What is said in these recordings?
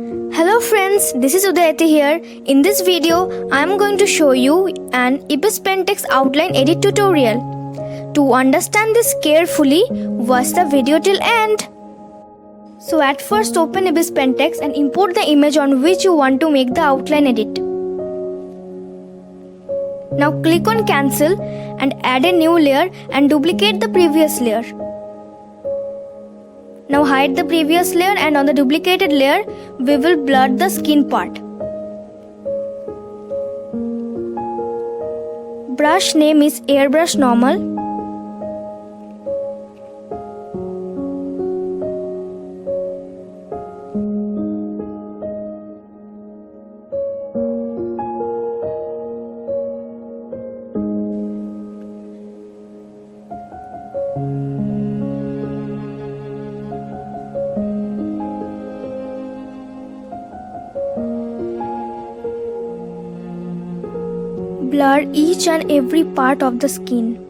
Hello friends, this is Udyati here. In this video, I am going to show you an Ibispaintx outline edit tutorial. To understand this carefully, watch the video till end. So at first open Ibispaintx and import the image on which you want to make the outline edit. Now click on cancel and add a new layer and duplicate the previous layer. Now hide the previous layer and on the duplicated layer, we will blur the skin part. Brush name is Airbrush Normal. Blur each and every part of the skin.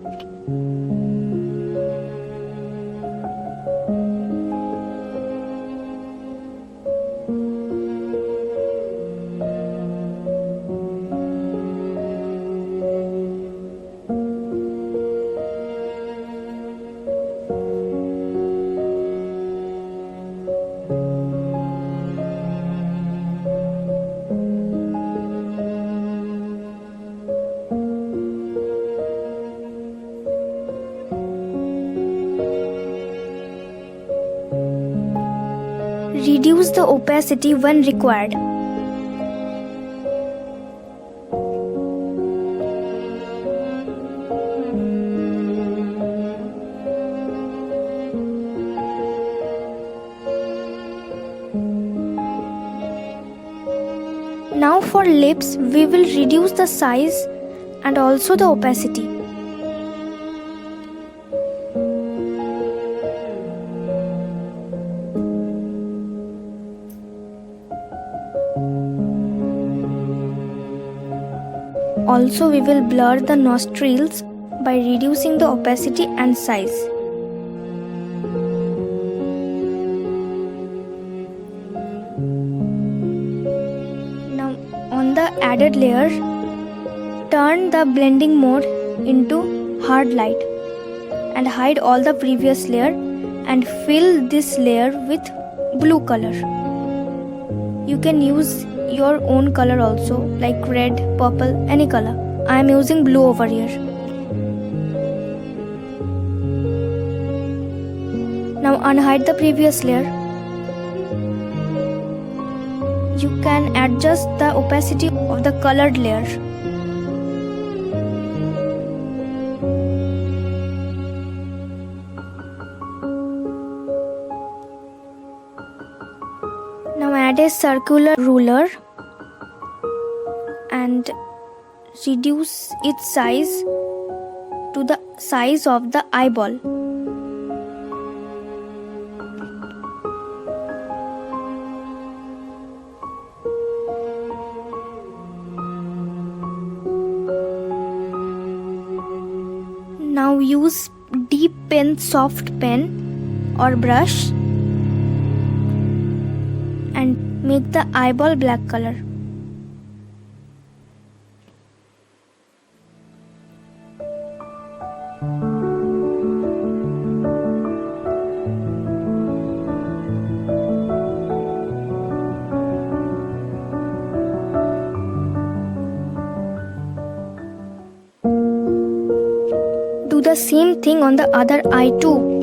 Reduce the opacity when required. Now for lips, we will reduce the size and also the opacity. Also, we will blur the nostrils by reducing the opacity and size. Now, on the added layer, turn the blending mode into hard light and hide all the previous layer and fill this layer with blue color. You can use your own color also, like red, purple, any color. I am using blue over here. Now unhide the previous layer. You can adjust the opacity of the colored layer. Now add a circular ruler and reduce its size to the size of the eyeball. Now use deep pen, soft pen or brush and make the eyeball black color. Do the same thing on the other eye too.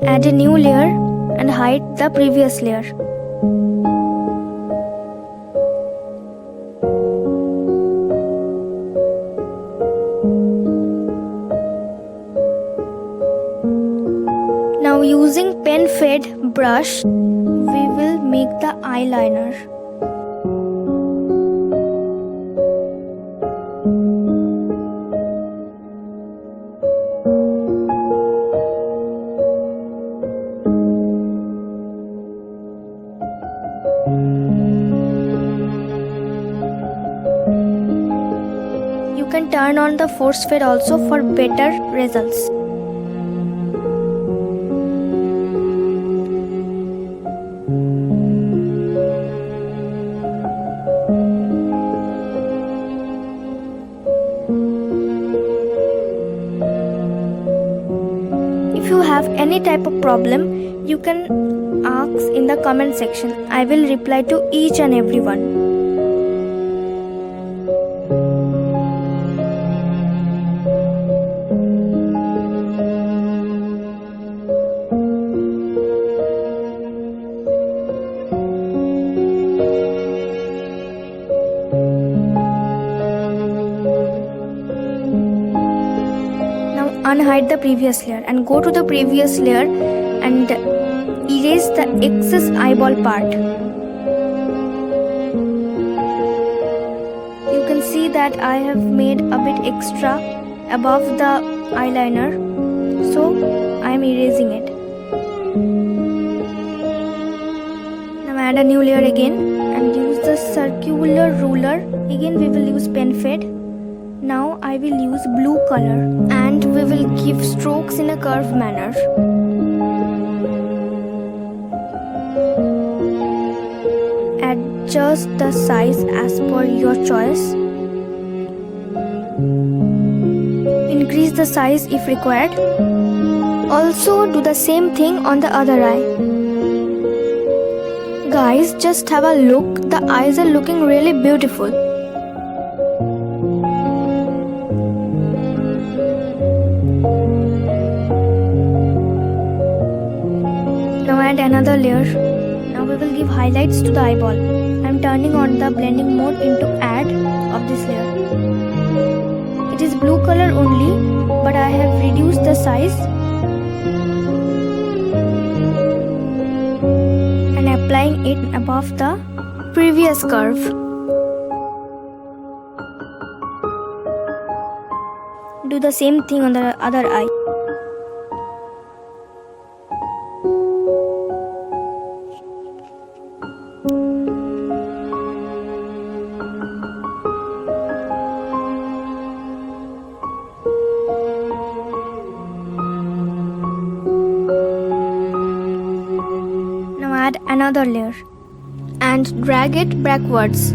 Add a new layer and hide the previous layer. Now using pen fade brush, we will make the eyeliner. turn on the force fade also for better results. If you have any type of problem, you can ask in the comment section. I will reply to each and every one. Unhide the previous layer and go to the previous layer and erase the excess eyeball part. You can see that I have made a bit extra above the eyeliner, so I am erasing it. Now add a new layer again and use the circular ruler. Again we will use pen fade. Now I will use blue color and we will give strokes in a curved manner. Adjust the size as per your choice. Increase the size if required. Also do the same thing on the other eye. Guys, just have a look. The eyes are looking really beautiful. Now add another layer. Now we will give highlights to the eyeball. I am turning on the blending mode into add of this layer. It is blue color only, but I have reduced the size and applying it above the previous curve. Do the same thing on the other eye. Add another layer and drag it backwards.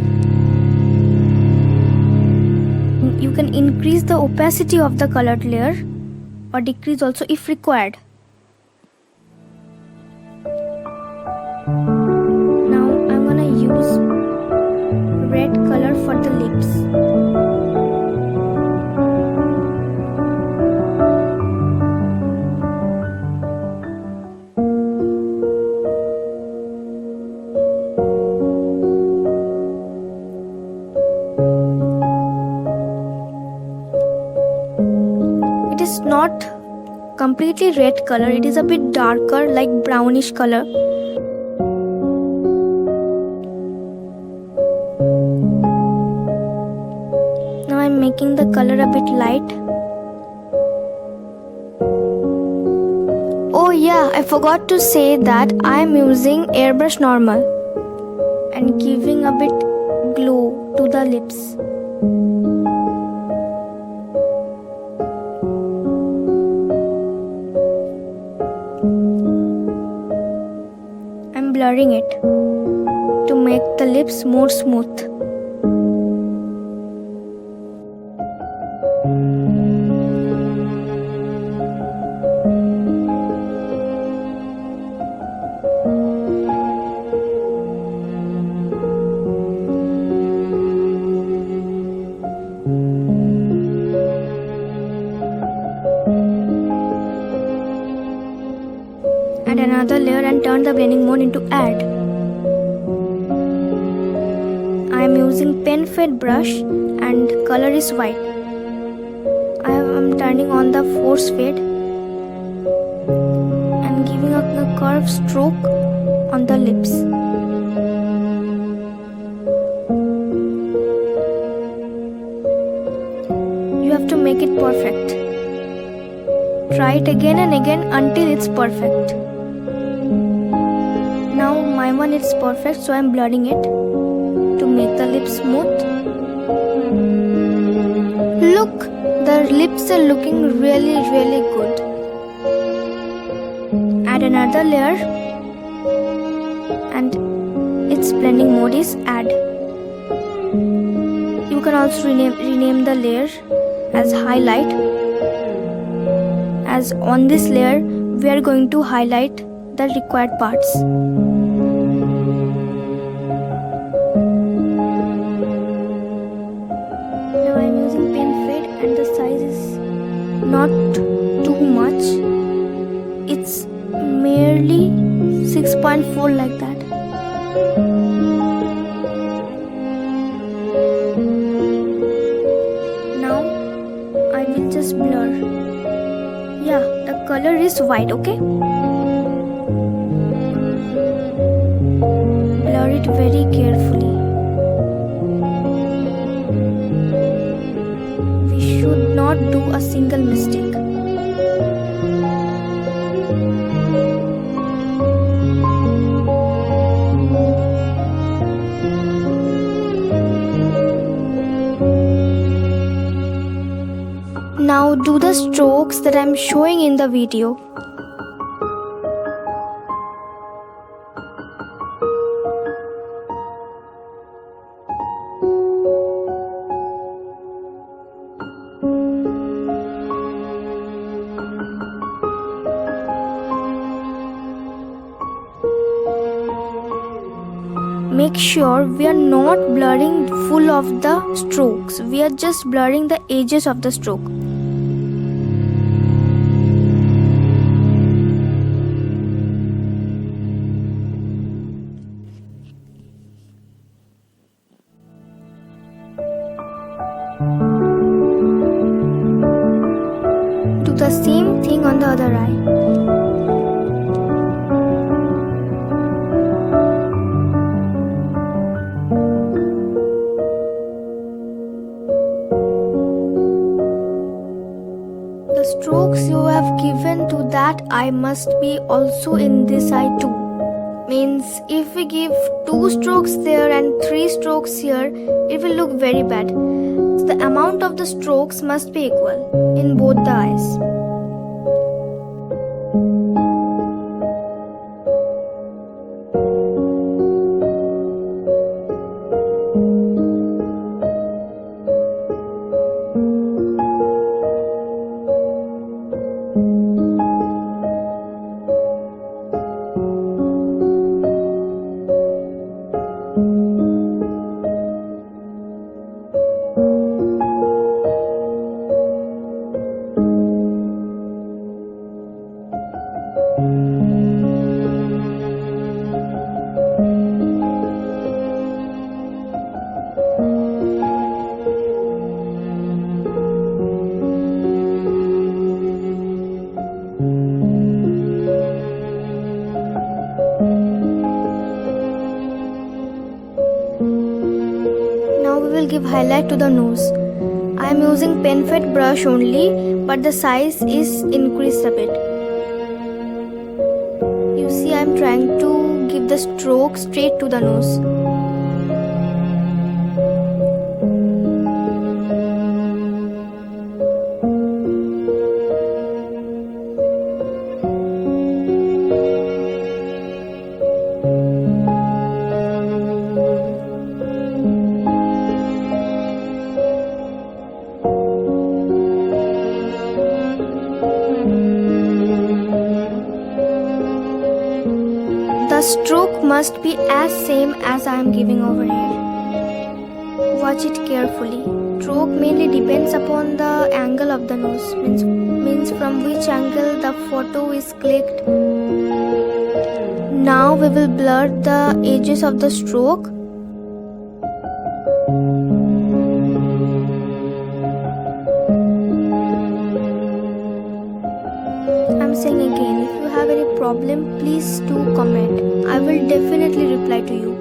You can increase the opacity of the colored layer or decrease also if required. Now I'm gonna use red color for the lips. Is not completely red color, it is a bit darker, like brownish color. Now I'm making the color a bit light. Oh yeah, I forgot to say that I am using airbrush normal and giving a bit glow to the lips. Blurring it to make the lips more smooth. Add another layer and turn the blending mode into add. I am using pen fade brush and color is white. I am turning on the force fade and giving a curved stroke on the lips. You have to make it perfect. Try it again and again until it's perfect. Now my one is perfect, so I am blurring it to make the lips smooth. look, the lips are looking really good. Add another layer, and its blending mode is add. You can also rename the layer as highlight, as on this layer we are going to highlight the required parts. Now I am using pen fade and the size is not too much. It's merely 6.4 like that. Now I will just blur. Yeah, the color is white, okay? Blur it very carefully. We should not do a single mistake. Now do the strokes that I am showing in the video. Make sure we are not blurring full of the strokes. We are just blurring the edges of the stroke. Do the same thing on the other eye. The strokes you have given to that eye must be also in this eye too. Means if we give 2 strokes there and 3 strokes here, it will look very bad. So the amount of the strokes must be equal in both the eyes. Give highlight to the nose. I am using pen fade brush only, but the size is increased a bit. You see, I am trying to give the stroke straight to the nose. The stroke must be as same as I am giving over here. Watch it carefully. Stroke mainly depends upon the angle of the nose, means from which angle the photo is clicked. Now we will blur the edges of the stroke. I'm saying again, if you have any problem, please do comment. I will definitely reply to you.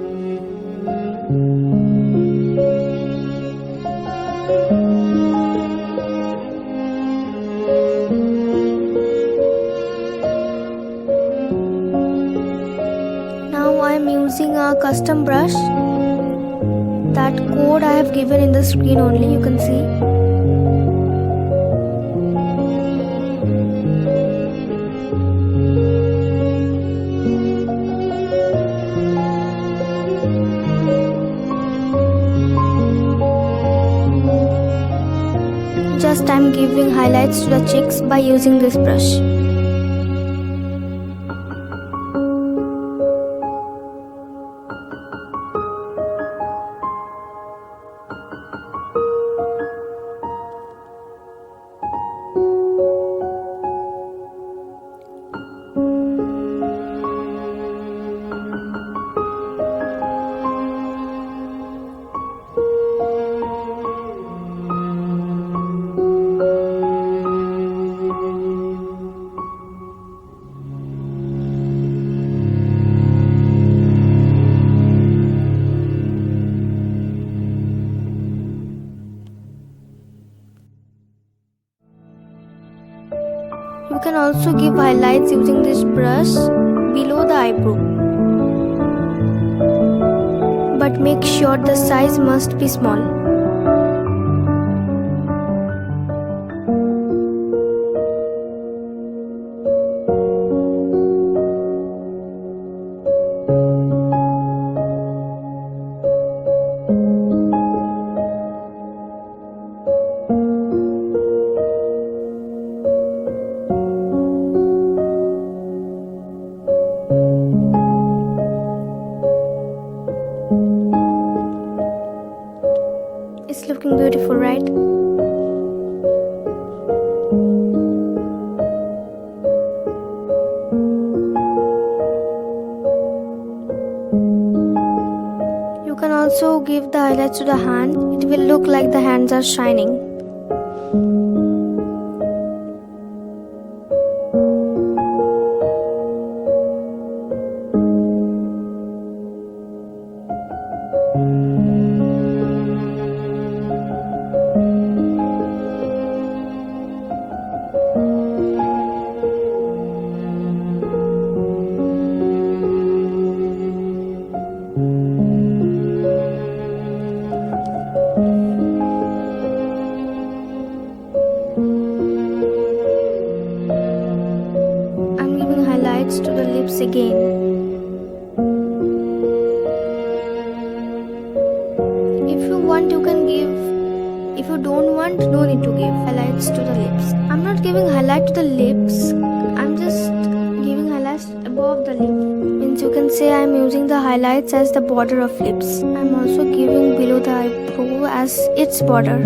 Now I am using a custom brush. That code I have given in the screen only, you can see. First, I'm giving highlights to the cheeks by using this brush. You can also give highlights using this brush below the eyebrow. But make sure the size must be small. It's looking beautiful, right? You can also give the highlights to the hand. It will look like the hands are shining. To the lips again. If you want, you can give. If you don't want, no need to give highlights to the lips. I'm not giving highlight to the lips. I'm just giving highlights above the lip. Means you can say I'm using the highlights as the border of lips. I'm also giving below the eyebrow as its border.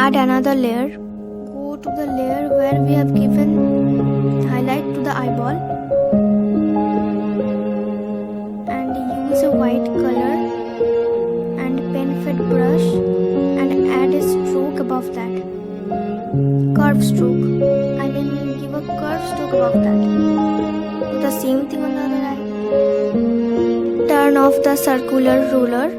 Add another layer. Go to the layer where we have given highlight to the eyeball and use a white color and pen fed brush and add a stroke above that. Curve stroke. I mean give a curve stroke above that. Do the same thing on the other eye. Turn off the circular ruler.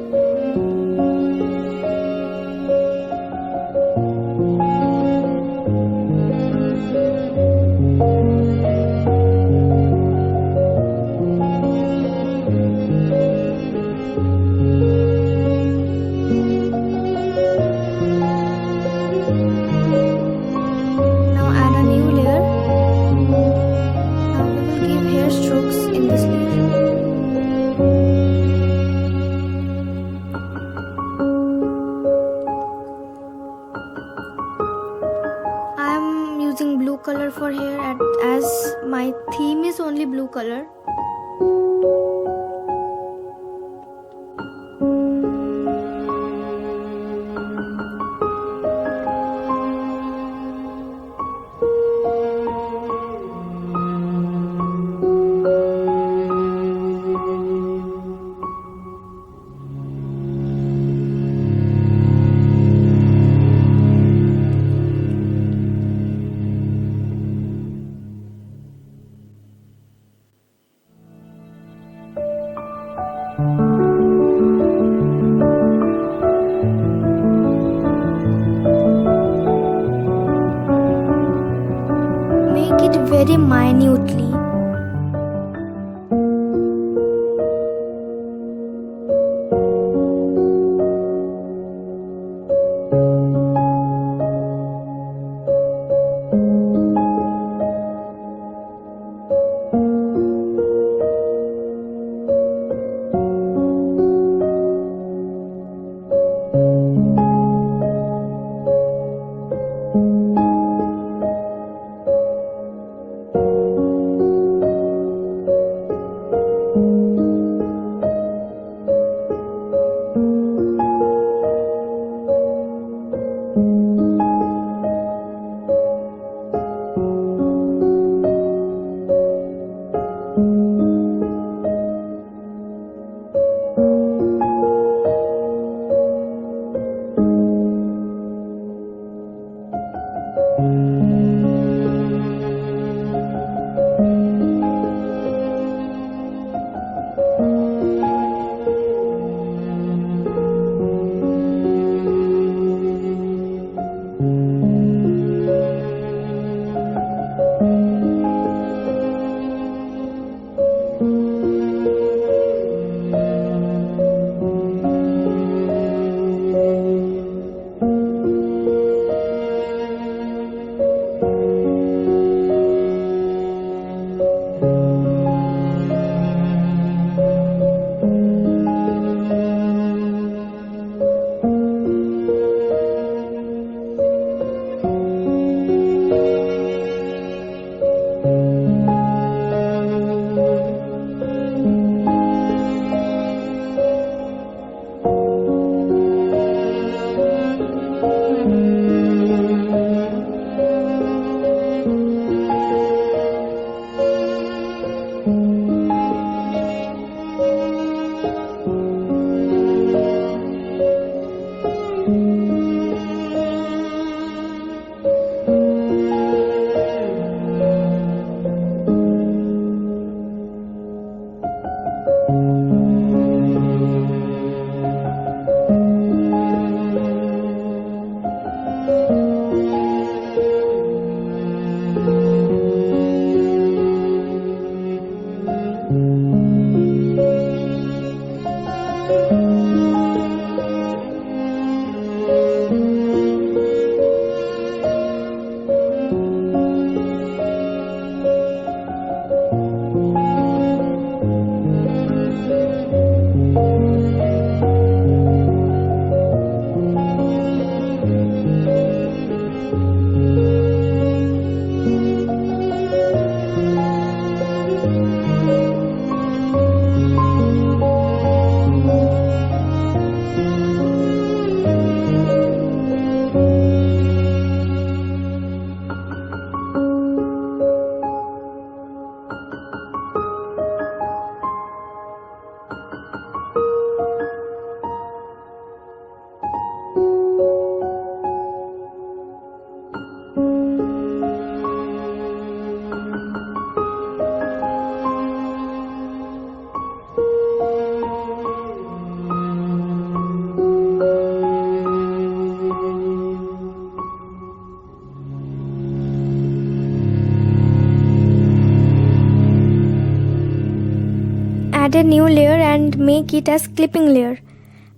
Add a new layer and make it as clipping layer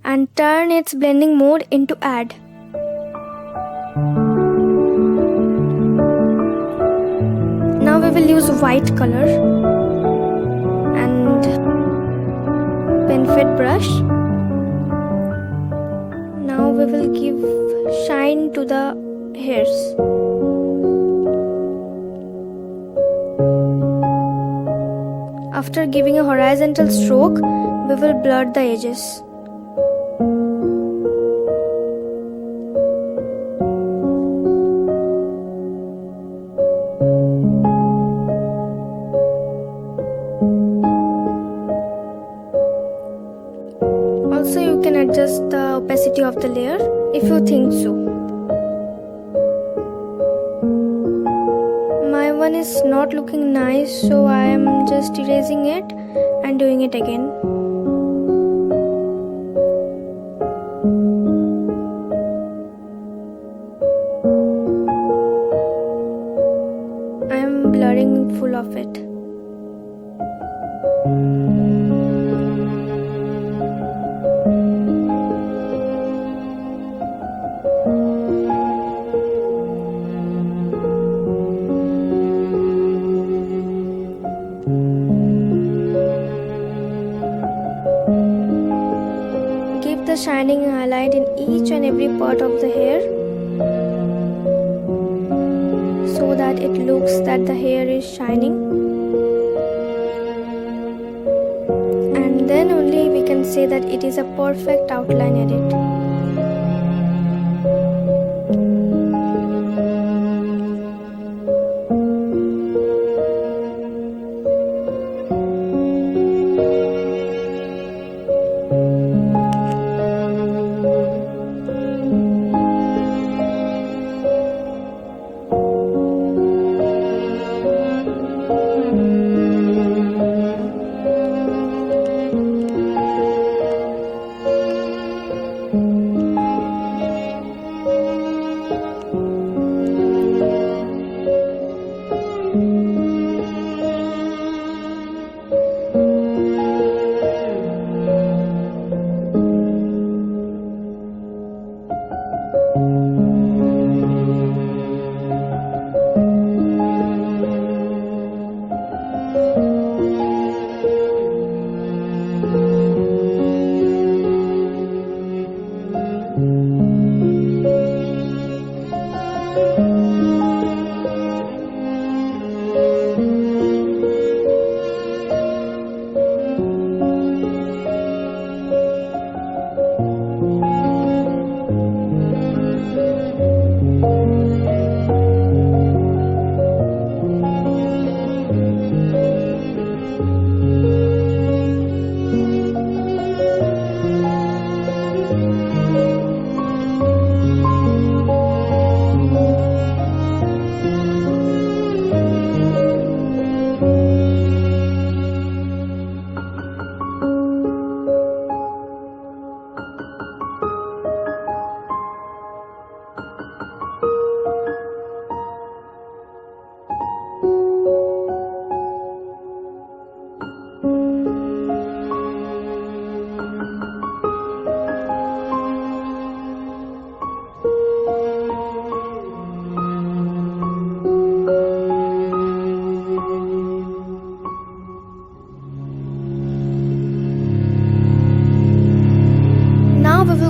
and turn its blending mode into add. Now we will use white color and pen fed brush. Now we will give shine to the hairs. After giving a horizontal stroke, we will blur the edges. Also, you can adjust the opacity of the layer if you think so. My one is not looking nice, so I am just erasing it and doing it again. I am blurring full of it. Give the shining highlight in each and every part of the hair so that it looks that the hair is shining, and then only we can say that it is a perfect outline edit.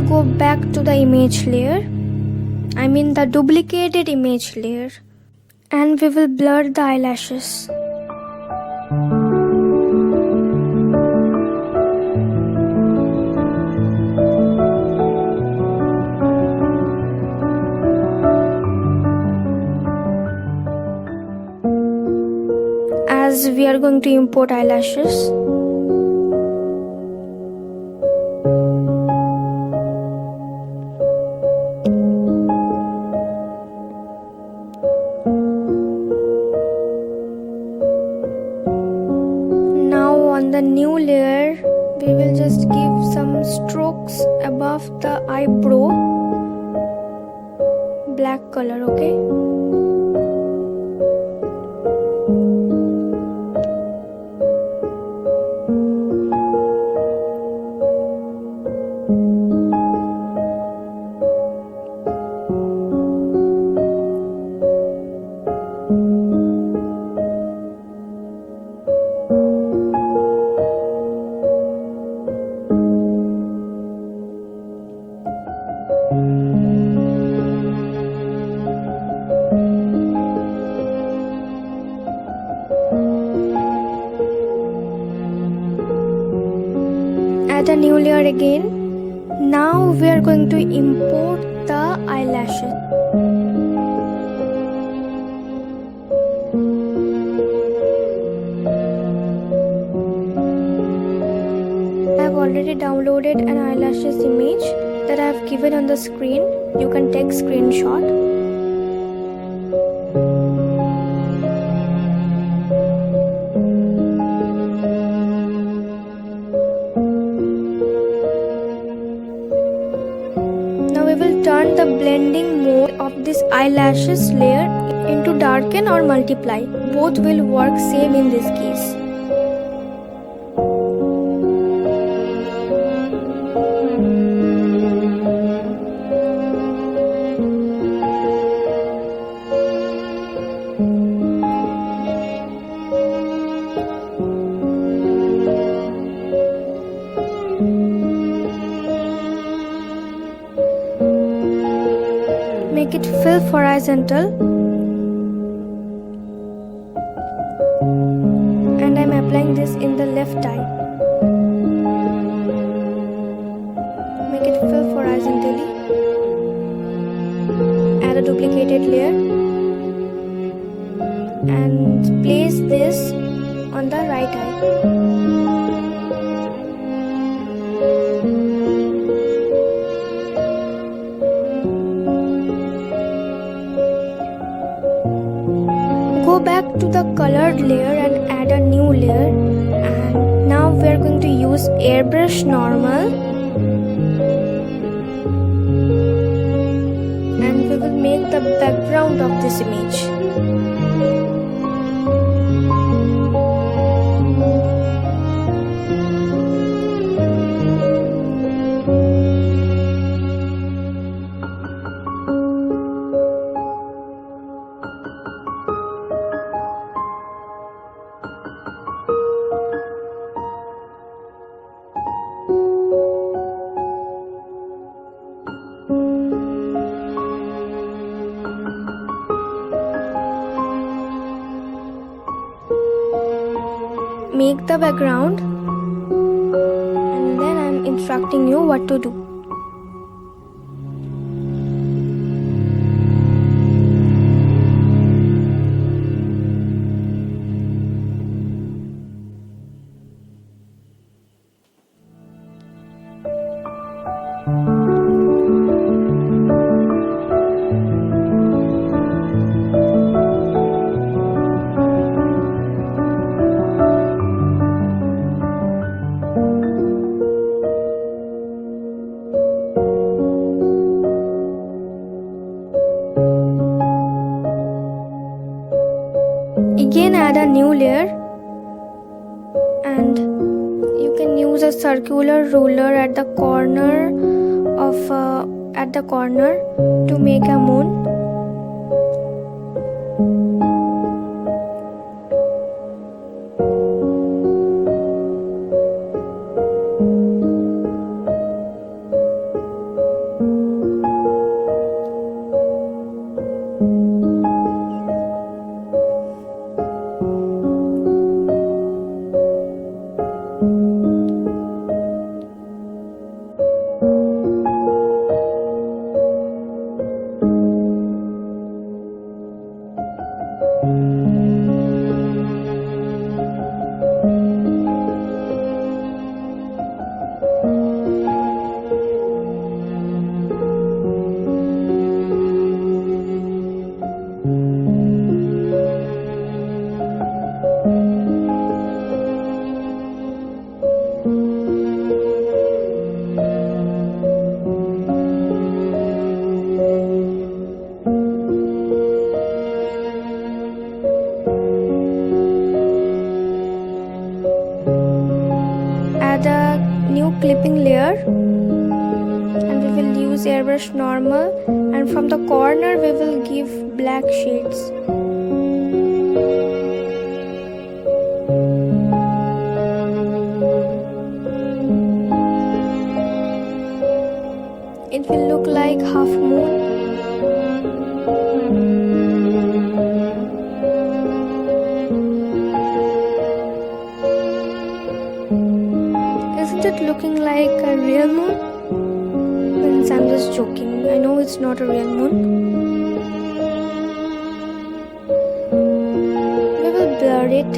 Go back to the image layer, I mean the duplicated image layer, and we will blur the eyelashes. As we are going to import eyelashes, on the new layer we will just give some strokes above the eyebrow, black color, okay? add a new layer again. Now we are going to import the eyelashes. I have already downloaded an eyelashes image that I have given on the screen. You can take screenshot. Now we will turn the blending mode of this eyelashes layer into darken or multiply. Both will work same in this case. Make it fill horizontal, and I'm applying this in the left eye. Make it fill horizontally. Add a duplicated layer and place this on the right eye. Go back to the colored layer and add a new layer, and now we are going to use airbrush normal, and we will make the background of this image. Make the background, and then I'm instructing you what to do. Again add a new layer, and you can use a circular ruler at the corner to make a moon. Clipping layer, and we will use airbrush normal, and from the corner we will give black shades. It will look like half moon. Isn't it look looking like a real moon? Means I'm just joking. I know it's not a real moon. We will blur it.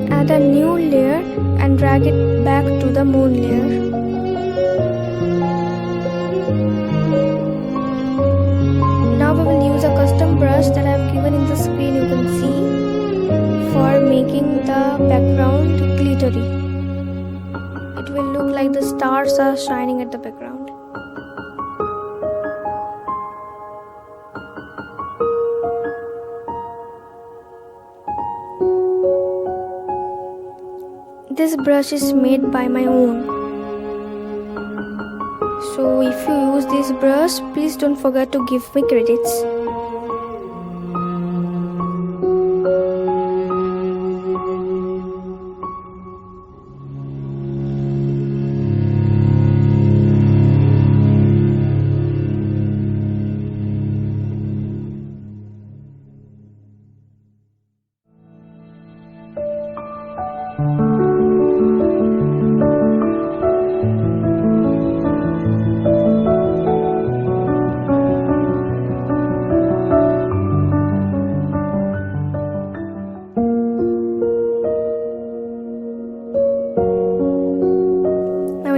Add a new layer and drag it back to the moon layer. Now we will use a custom brush that I have given in the screen, you can see, for making the background glittery. It will look like the stars are shining at the background. This brush is made by my own. So if you use this brush, please don't forget to give me credits.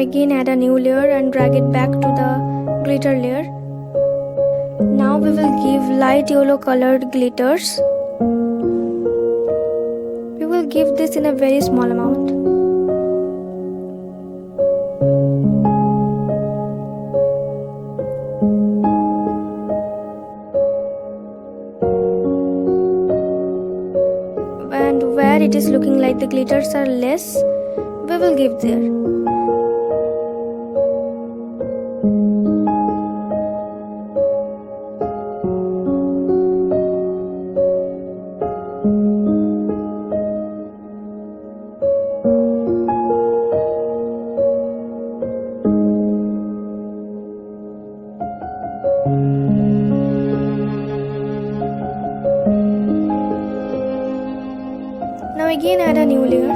Again add a new layer and drag it back to the glitter layer. Now we will give light yellow colored glitters. We will give this in a very small amount. And where it is looking like the glitters are less, we will give there. Now again add a new layer.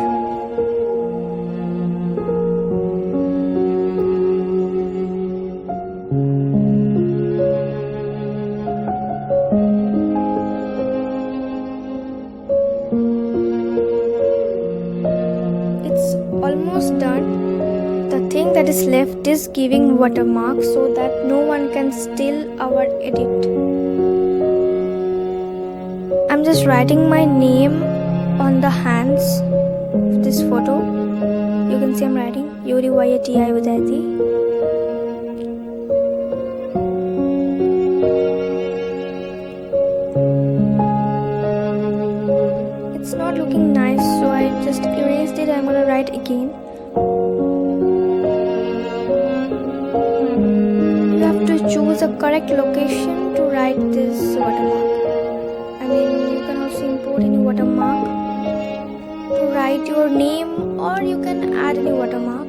It's almost done. The thing that is left is giving watermark so that no one can steal our edit. I'm just writing my name on the hands of this photo. You can see I'm writing Udyati. It's not looking nice, so I just erased it. I'm gonna write again. You have to choose a correct location to write this watermark. I mean, you can also import any watermark to write your name, or you can add any watermark.